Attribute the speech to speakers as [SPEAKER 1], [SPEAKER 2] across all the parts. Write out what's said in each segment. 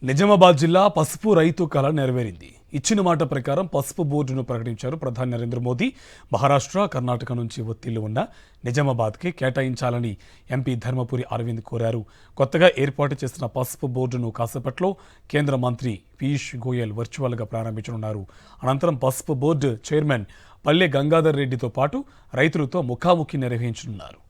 [SPEAKER 1] నిజామాబాద్ జిల్లా పసుపు రైతు కళ నెరవేరింది. ఇచ్చిన మాట ప్రకారం పసుపు బోర్డును ప్రకటించారు ప్రధాని నరేంద్ర మోదీ. మహారాష్ట్ర, కర్ణాటక నుంచి ఒత్తిళ్లు ఉన్న నిజామాబాద్కి కేటాయించాలని ఎంపీ ధర్మపురి అరవింద్ కోరారు. కొత్తగా ఏర్పాటు చేసిన పసుపు బోర్డును కాసేపట్లో కేంద్ర మంత్రి పీయూష్ గోయల్ వర్చువల్గా ప్రారంభించనున్నారు. అనంతరం పసుపు బోర్డు చైర్మన్ పల్లె గంగాధర్ రెడ్డితో పాటు రైతులతో ముఖాముఖి నిర్వహించనున్నారు.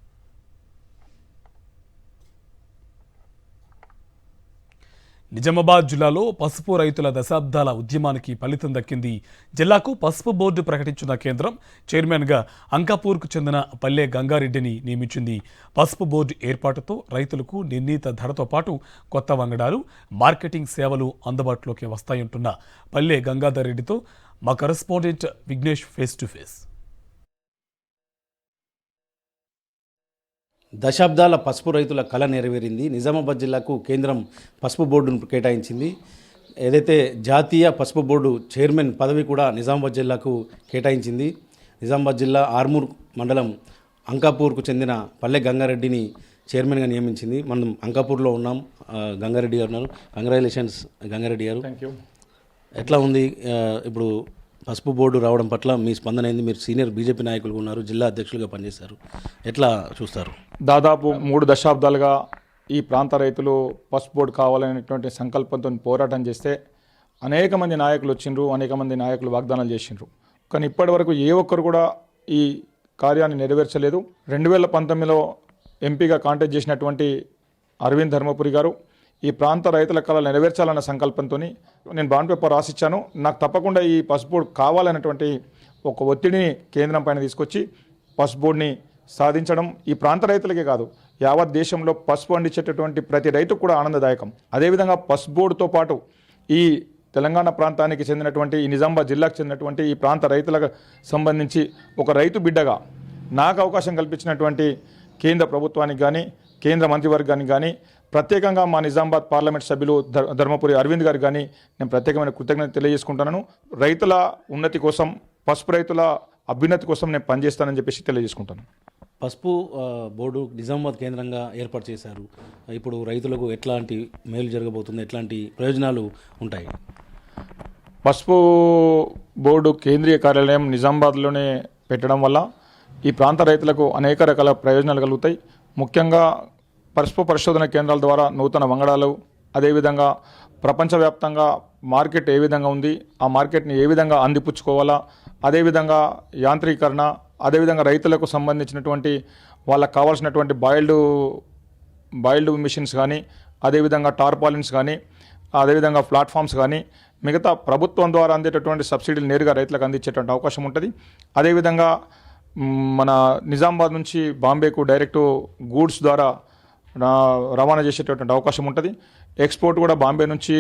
[SPEAKER 1] నిజామాబాద్ జిల్లాలో పసుపు రైతుల దశాబ్దాల ఉద్యమానికి ఫలితం దక్కింది. జిల్లాకు పసుపు బోర్డు ప్రకటించిన కేంద్రం చైర్మన్గా అంకాపూర్కు చెందిన పల్లె గంగారెడ్డిని నియమించింది. పసుపు బోర్డు ఏర్పాటుతో రైతులకు నిర్ణీత ధరతో పాటు కొత్త వంగడాలు, మార్కెటింగ్ సేవలు అందుబాటులోకి వస్తాయంటున్న పల్లె గంగాధర్ రెడ్డితో మా correspondent Vignesh face to face.
[SPEAKER 2] దశాబ్దాల పసుపు రైతుల కళ నెరవేరింది. నిజామాబాద్ జిల్లాకు కేంద్రం పసుపు బోర్డును కేటాయించింది. ఏదైతే జాతీయ పసుపు బోర్డు చైర్మన్ పదవి కూడా నిజామాబాద్ జిల్లాకు కేటాయించింది. నిజామాబాద్ జిల్లా ఆర్మూర్ మండలం అంకాపూర్కు చెందిన పల్లె గంగారెడ్డిని చైర్మన్గా నియమించింది. మనం అంకాపూర్లో ఉన్నాం. గంగారెడ్డి గారు ఉన్నారు. కంగ్రాచులేషన్స్ గంగారెడ్డి గారు.
[SPEAKER 3] Thank you.
[SPEAKER 2] ఎట్లా ఉంది ఇప్పుడు పసుపు బోర్డు రావడం పట్ల మీ స్పందన అయింది? మీరు సీనియర్ బీజేపీ నాయకులు ఉన్నారు, జిల్లా అధ్యక్షులుగా పనిచేశారు, ఎట్లా చూస్తారు?
[SPEAKER 3] దాదాపు 3 దశాబ్దాలుగా ఈ ప్రాంత రైతులు పసుపు బోర్డు కావాలనేటువంటి సంకల్పంతో పోరాటం చేస్తే అనేక మంది నాయకులు వచ్చిండ్రు, అనేక మంది నాయకులు వాగ్దానాలు చేసిండ్రు. కానీ ఇప్పటి వరకు ఏ ఒక్కరు కూడా ఈ కార్యాన్ని నెరవేర్చలేదు. 2019లో ఎంపీగా కాంటెస్ట్ చేసినటువంటి అరవింద్ ధర్మపురి గారు ఈ ప్రాంత రైతుల కళ నెరవేర్చాలన్న సంకల్పంతో నేను బాండ్ పేపర్ రాసిచ్చాను. నాకు తప్పకుండా ఈ పసుపు బోర్డు కావాలన్నటువంటి ఒక ఒత్తిడిని కేంద్రం పైన తీసుకొచ్చి పసుపు బోర్డుని సాధించడం ఈ ప్రాంత రైతులకే కాదు, యావత్ దేశంలో పసుపు పండించేటటువంటి ప్రతి రైతుకు కూడా ఆనందదాయకం. అదేవిధంగా పసుపు బోర్డుతో పాటు ఈ తెలంగాణ ప్రాంతానికి చెందినటువంటి ఈ నిజామాబాద్ జిల్లాకు చెందినటువంటి ఈ ప్రాంత రైతులకు సంబంధించి ఒక రైతు బిడ్డగా నాకు అవకాశం కల్పించినటువంటి కేంద్ర ప్రభుత్వానికి కానీ కేంద్ర మంత్రివర్గానికి కానీ ప్రత్యేకంగా మా నిజామాబాద్ పార్లమెంట్ సభ్యులు ధర్మపురి అరవింద్ గారు కానీ నేను ప్రత్యేకమైన కృతజ్ఞత తెలియజేసుకుంటున్నాను. రైతుల ఉన్నతి కోసం, పసుపు రైతుల అభ్యున్నతి కోసం నేను పనిచేస్తానని చెప్పేసి తెలియజేసుకుంటాను.
[SPEAKER 2] పసుపు బోర్డు నిజామాబాద్ కేంద్రంగా ఏర్పాటు చేశారు. ఇప్పుడు రైతులకు ఎట్లాంటి మేలు జరగబోతుంది, ఎట్లాంటి ప్రయోజనాలు ఉంటాయి?
[SPEAKER 3] పసుపు బోర్డు కేంద్రీయ కార్యాలయం నిజామాబాద్లోనే పెట్టడం వల్ల ఈ ప్రాంత రైతులకు అనేక రకాల ప్రయోజనాలు కలుగుతాయి. ముఖ్యంగా పసుపు పరిశోధన కేంద్రాల ద్వారా నూతన వంగడాలు, అదేవిధంగా ప్రపంచవ్యాప్తంగా మార్కెట్ ఏ విధంగా ఉంది, ఆ మార్కెట్ని ఏ విధంగా అందిపుచ్చుకోవాలా, అదేవిధంగా యాంత్రీకరణ, అదేవిధంగా రైతులకు సంబంధించినటువంటి వాళ్ళకు కావాల్సినటువంటి బాయిల్డ్ మిషన్స్ కానీ, అదేవిధంగా టార్పాలిన్స్ కానీ, అదేవిధంగా ప్లాట్ఫామ్స్ కానీ, మిగతా ప్రభుత్వం ద్వారా అందేటటువంటి సబ్సిడీలు నేరుగా రైతులకు అందించేటువంటి అవకాశం ఉంటుంది. అదేవిధంగా మన నిజామాబాద్ నుంచి బాంబేకు డైరెక్టు గూడ్స్ ద్వారా రవాణా చేసేటటువంటి అవకాశం ఉంటుంది. ఎక్స్పోర్ట్ కూడా బాంబే నుంచి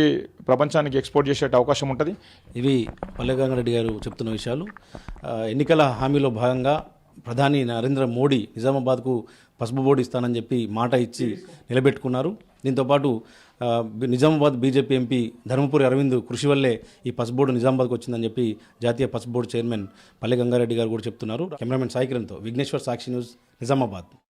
[SPEAKER 3] ప్రపంచానికి ఎక్స్పోర్ట్ చేసే అవకాశం ఉంటుంది.
[SPEAKER 2] ఇవి పల్లె గంగారెడ్డి గారు చెప్తున్న విషయాలు. ఎన్నికల హామీలో భాగంగా ప్రధాని నరేంద్ర మోడీ నిజామాబాద్కు పసుపు బోర్డు ఇస్తానని చెప్పి మాట ఇచ్చి నిలబెట్టుకున్నారు. దీంతోపాటు నిజామాబాద్ బీజేపీ ఎంపీ ధర్మపురి అరవింద్ కృషి వల్లే ఈ పసుపు బోర్డు నిజామాబాద్కు వచ్చిందని చెప్పి జాతీయ పసుపు బోర్డు చైర్మన్ పల్లె గంగారెడ్డి గారు కూడా చెప్తున్నారు. కెమెరామెన్ సాయి కిరణ్తో విఘ్నేశ్వర్, సాక్షి న్యూస్, నిజామాబాద్.